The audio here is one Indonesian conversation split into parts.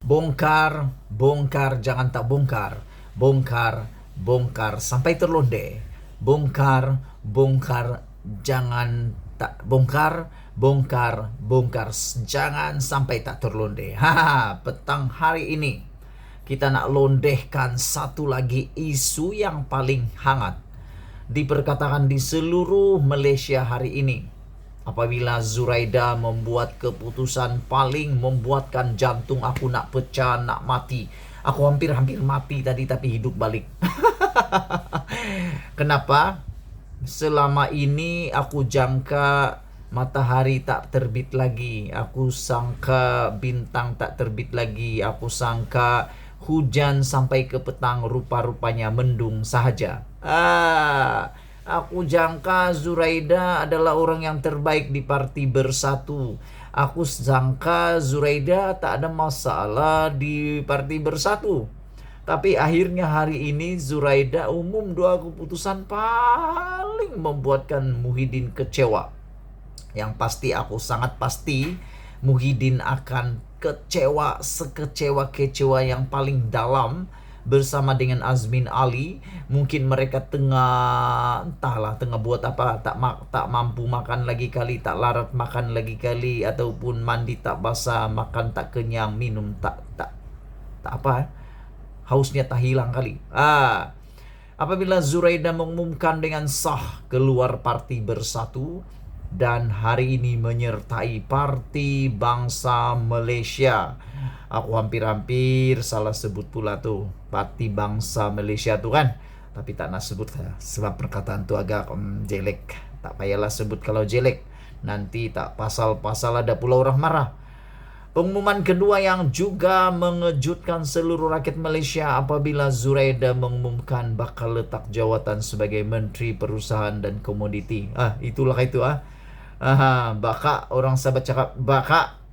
Bongkar, bongkar, jangan tak bongkar. Bongkar, bongkar sampai terlonde. Bongkar, bongkar, jangan tak bongkar. Bongkar, bongkar, jangan sampai tak terlonde. Haha, petang hari ini kita nak londehkan satu lagi isu yang paling hangat diperkatakan di seluruh Malaysia hari ini. Apabila Zuraida membuat keputusan paling membuatkan jantung aku nak pecah, nak mati. Aku hampir mati tadi tapi hidup balik. Kenapa? Selama ini aku jangka matahari tak terbit lagi. Aku sangka bintang tak terbit lagi. Aku sangka hujan sampai ke petang, rupa-rupanya mendung sahaja. Aku jangka Zuraida adalah orang yang terbaik di Parti Bersatu. Aku sangka Zuraida tak ada masalah di Parti Bersatu. Tapi akhirnya hari ini Zuraida umum dua keputusan paling membuatkan Muhyiddin kecewa. Yang pasti aku sangat pasti Muhyiddin akan kecewa, sekecewa-kecewa yang paling dalam bersama dengan Azmin Ali. Mungkin mereka entahlah tengah buat apa, tak mampu makan lagi kali, tak larat makan lagi kali, ataupun mandi tak basah, makan tak kenyang, minum tak apa, hausnya tak hilang kali. Apabila Zuraida mengumumkan dengan sah keluar Parti Bersatu dan hari ini menyertai Parti Bangsa Malaysia. Aku hampir salah sebut pula tuh Parti Bangsa Malaysia tuh kan. Tapi tak nak sebut sebab perkataan tuh agak jelek. Tak payahlah sebut kalau jelek. Nanti tak pasal-pasal ada pula orang marah. Pengumuman kedua yang juga mengejutkan seluruh rakyat Malaysia apabila Zuraida mengumumkan bakal letak jawatan sebagai Menteri Perusahaan dan Komoditi. Itulah itu. Baka orang sahabat cakap baka.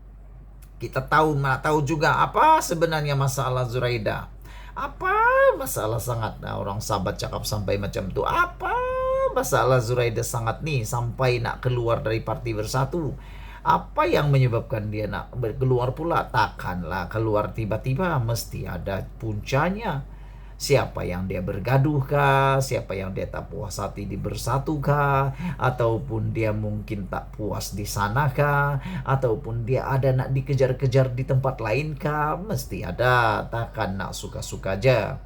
Kita tahu juga apa sebenarnya masalah Zuraida. Apa masalah sangat orang sahabat cakap sampai macam tu. Apa masalah Zuraida sangat nih sampai nak keluar dari Parti Bersatu. Apa yang menyebabkan dia nak keluar pula? Takkanlah keluar tiba-tiba, mesti ada puncanya. Siapa yang dia bergaduh kah? Siapa yang dia tak puas hati di Bersatu kah? Ataupun dia mungkin tak puas di sana kah? Ataupun dia ada nak dikejar-kejar di tempat lain kah? Mesti ada, takkan nak suka-suka aja.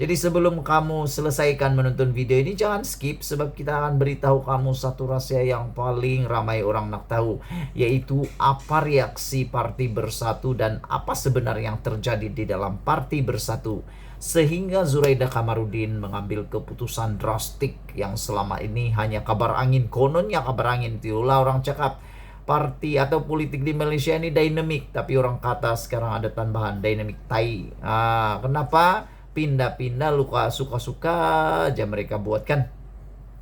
Jadi sebelum kamu selesaikan menonton video ini, jangan skip sebab kita akan beritahu kamu satu rahasia yang paling ramai orang nak tahu, yaitu apa reaksi Parti Bersatu dan apa sebenarnya yang terjadi di dalam Parti Bersatu sehingga Zuraida Kamarudin mengambil keputusan drastik yang selama ini hanya kabar angin. Kononnya kabar angin, itulah orang cakap parti atau politik di Malaysia ini dinamik, tapi orang kata sekarang ada tambahan dinamik tai. Kenapa? Pindah-pindah luka suka-suka aja mereka buatkan.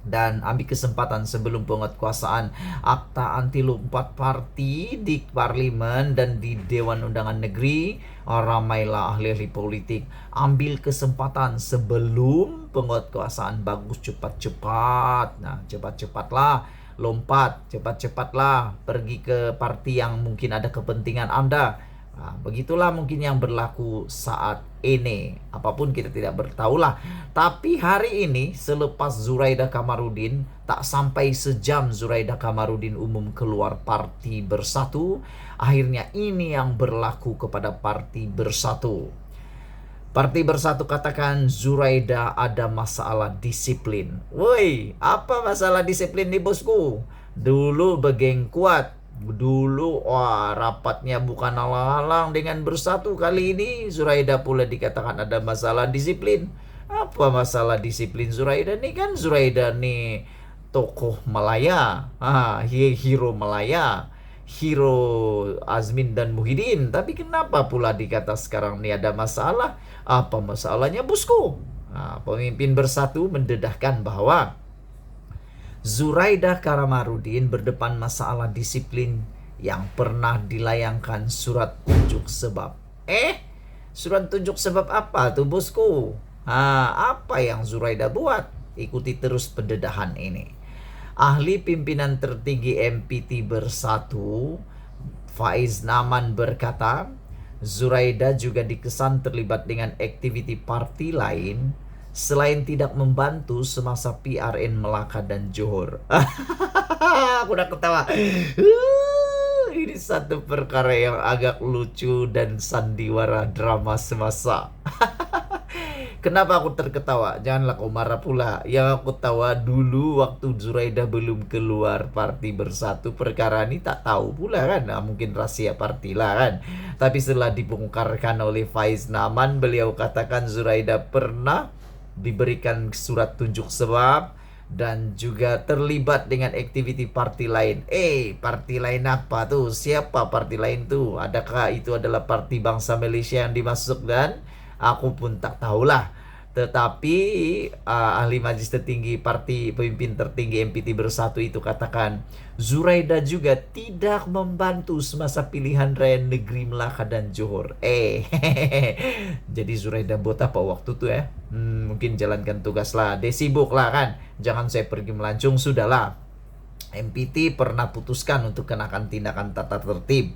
Dan ambil kesempatan sebelum penguatkuasaan akta anti lompat parti di parlimen dan di Dewan Undangan Negeri, ramailah ahli-ahli politik ambil kesempatan sebelum penguatkuasaan bagus cepat-cepat. Cepat-cepatlah lompat, cepat-cepatlah pergi ke parti yang mungkin ada kepentingan Anda. Begitulah mungkin yang berlaku saat ini. Apapun kita tidak bertahulah. Tapi hari ini selepas Zuraida Kamarudin, tak sampai sejam Zuraida Kamarudin umum keluar Parti Bersatu, akhirnya ini yang berlaku kepada Parti Bersatu. Parti Bersatu katakan Zuraida ada masalah disiplin. Woi, apa masalah disiplin nih bosku? Dulu begeng kuat. Dulu rapatnya bukan alang-alang dengan Bersatu. Kali ini Zuraida pula dikatakan ada masalah disiplin. Apa masalah disiplin Zuraida nih? Kan Zuraida nih tokoh Malaya, hero Malaya, hero Azmin dan Muhyiddin. Tapi kenapa pula dikata sekarang nih ada masalah? Apa masalahnya bosku? Pemimpin Bersatu mendedahkan bahwa Zuraida Kamarudin berdepan masalah disiplin yang pernah dilayangkan surat tunjuk sebab. Surat tunjuk sebab apa tuh bosku? Apa yang Zuraida buat? Ikuti terus pendedahan ini. Ahli pimpinan tertinggi MPT Bersatu, Faiz Naman berkata, Zuraida juga dikesan terlibat dengan aktiviti parti lain selain tidak membantu semasa PRN Melaka dan Johor. Aku udah ketawa. Ini satu perkara yang agak lucu dan sandiwara drama semasa. Kenapa aku terketawa? Janganlah kau marah pula. Yang aku tawa dulu waktu Zuraida belum keluar Parti Bersatu, perkara ini tak tahu pula kan. Nah, mungkin rahasia parti lah kan. Tapi setelah dibongkarkan oleh Faiz Naman, beliau katakan Zuraida pernah diberikan surat tunjuk sebab dan juga terlibat dengan aktiviti parti lain. Parti lain apa tuh? Siapa parti lain tuh? Adakah itu adalah Parti Bangsa Malaysia yang dimasuk? Dan aku pun tak tahulah. Tetapi ahli majlis tertinggi parti pemimpin tertinggi MPT Bersatu itu katakan Zuraida juga tidak membantu semasa pilihan raya negeri Melaka dan Johor. Jadi Zuraida buat apa waktu itu ya? Mungkin jalankan tugas lah. Dia sibuk lah kan. Jangan saya pergi melancong, sudahlah. MPT pernah putuskan untuk kenakan tindakan tata tertib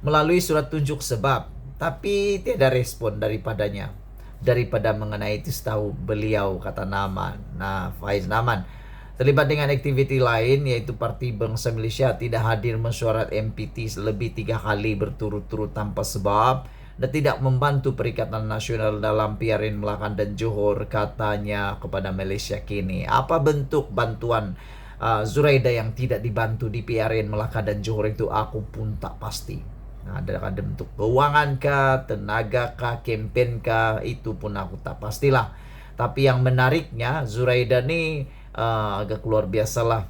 melalui surat tunjuk sebab, tapi tiada respon daripadanya. Daripada mengenai itu tahu beliau, kata Naman. Nah, Faiz Naman terlibat dengan aktiviti lain yaitu Parti Bangsa Malaysia tidak hadir mesyuarat MPT lebih 3 kali berturut-turut tanpa sebab dan tidak membantu Perikatan Nasional dalam PRN Melaka dan Johor, katanya kepada Malaysia Kini. Apa bentuk bantuan Zuraida yang tidak dibantu di PRN Melaka dan Johor itu aku pun tak pasti. Nah, ada bentuk keuangan kah, tenaga kah, kempen kah, itu pun aku tak pastilah. Tapi yang menariknya Zuraida nih agak luar biasa lah.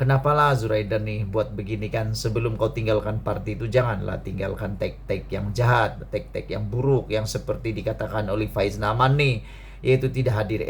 Kenapalah Zuraida nih buat begini kan? Sebelum kau tinggalkan parti itu janganlah tinggalkan tek-tek yang jahat, tek-tek yang buruk yang seperti dikatakan oleh Faiz Naman nih, yaitu tidak hadir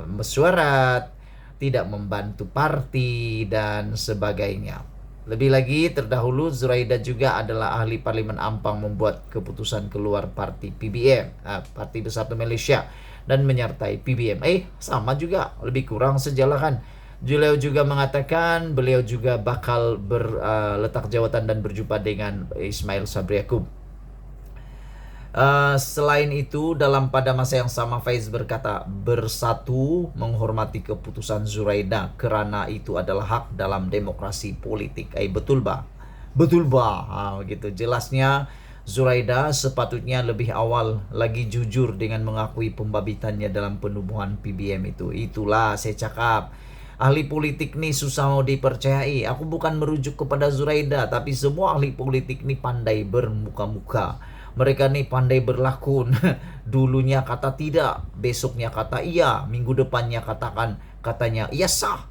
mesyuarat, tidak membantu parti dan sebagainya. Lebih lagi, terdahulu Zuraida juga adalah ahli Parlimen Ampang membuat keputusan keluar parti PBM, Parti Bersatu Malaysia, dan menyertai PBM. Sama juga, lebih kurang sejalan kan. Beliau juga mengatakan beliau juga bakal berletak jawatan dan berjumpa dengan Ismail Sabri Yaakob. Selain itu, pada masa yang sama Faiz berkata Bersatu menghormati keputusan Zuraida kerana itu adalah hak dalam demokrasi politik. Betul bah? Betul bah? Gitu. Jelasnya Zuraida sepatutnya lebih awal lagi jujur dengan mengakui pembabitannya dalam penubuhan PBM itu. Itulah saya cakap. Ahli politik nih susah mau dipercayai. Aku bukan merujuk kepada Zuraida, tapi semua ahli politik nih pandai bermuka-muka. Mereka nih pandai berlakon. Dulunya kata tidak, besoknya kata iya, minggu depannya katanya iya sah.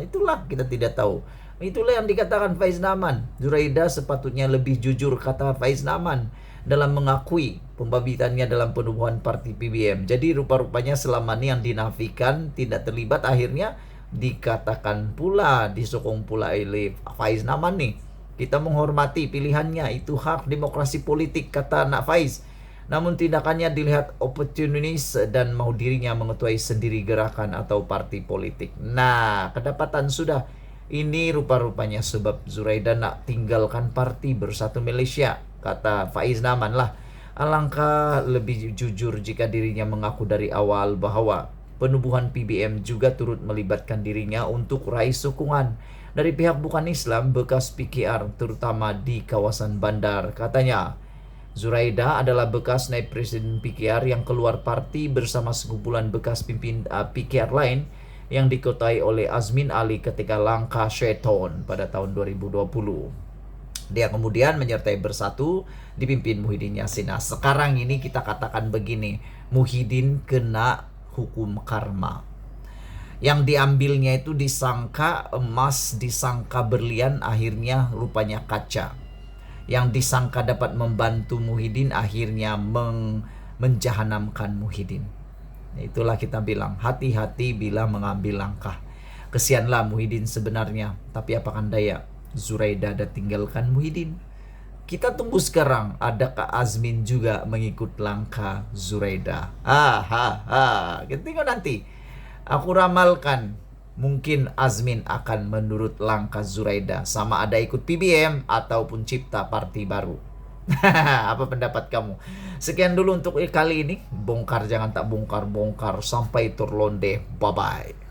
Itulah kita tidak tahu. Itulah yang dikatakan Faiz Naman. Zuraida sepatutnya lebih jujur, kata Faiz Naman, dalam mengakui pembabitannya dalam penubuhan parti PBM. Jadi rupa-rupanya selama ini yang dinafikan tidak terlibat akhirnya dikatakan pula, disokong pula oleh Faiz Naman nih. Kita menghormati pilihannya, itu hak demokrasi politik, kata Nak Faiz. Namun tindakannya dilihat oportunis dan mau dirinya mengetuai sendiri gerakan atau parti politik. Nah, kedapatan sudah. Ini rupa-rupanya sebab Zuraida nak tinggalkan Parti Bersatu Malaysia, kata Faiz Naman lah. Alangkah lebih jujur jika dirinya mengaku dari awal bahwa penubuhan PBM juga turut melibatkan dirinya untuk raih sokongan dari pihak bukan Islam bekas PKR, terutama di kawasan bandar. Katanya, Zuraida adalah bekas naib presiden PKR yang keluar parti bersama sekumpulan bekas pimpin PKR lain yang dikotai oleh Azmin Ali ketika langkah Syaiton pada tahun 2020. Dia kemudian menyertai Bersatu dipimpin Muhyiddin Yassin. Nah, sekarang ini kita katakan begini, Muhyiddin kena hukum karma. Yang diambilnya itu disangka emas, disangka berlian, akhirnya rupanya kaca. Yang disangka dapat membantu Muhyiddin akhirnya menjahanamkan Muhyiddin. Itulah kita bilang, hati-hati bila mengambil langkah. Kesianlah Muhyiddin sebenarnya, tapi apakan daya, Zuraida dah tinggalkan Muhyiddin. Kita tunggu sekarang, adakah Azmin juga mengikut langkah Zuraida? Kita tengok nanti. Aku ramalkan, mungkin Azmin akan menurut langkah Zuraida, sama ada ikut PBM ataupun cipta parti baru. Apa pendapat kamu? Sekian dulu untuk kali ini. Bongkar jangan tak bongkar-bongkar. Sampai turlonde. Bye-bye.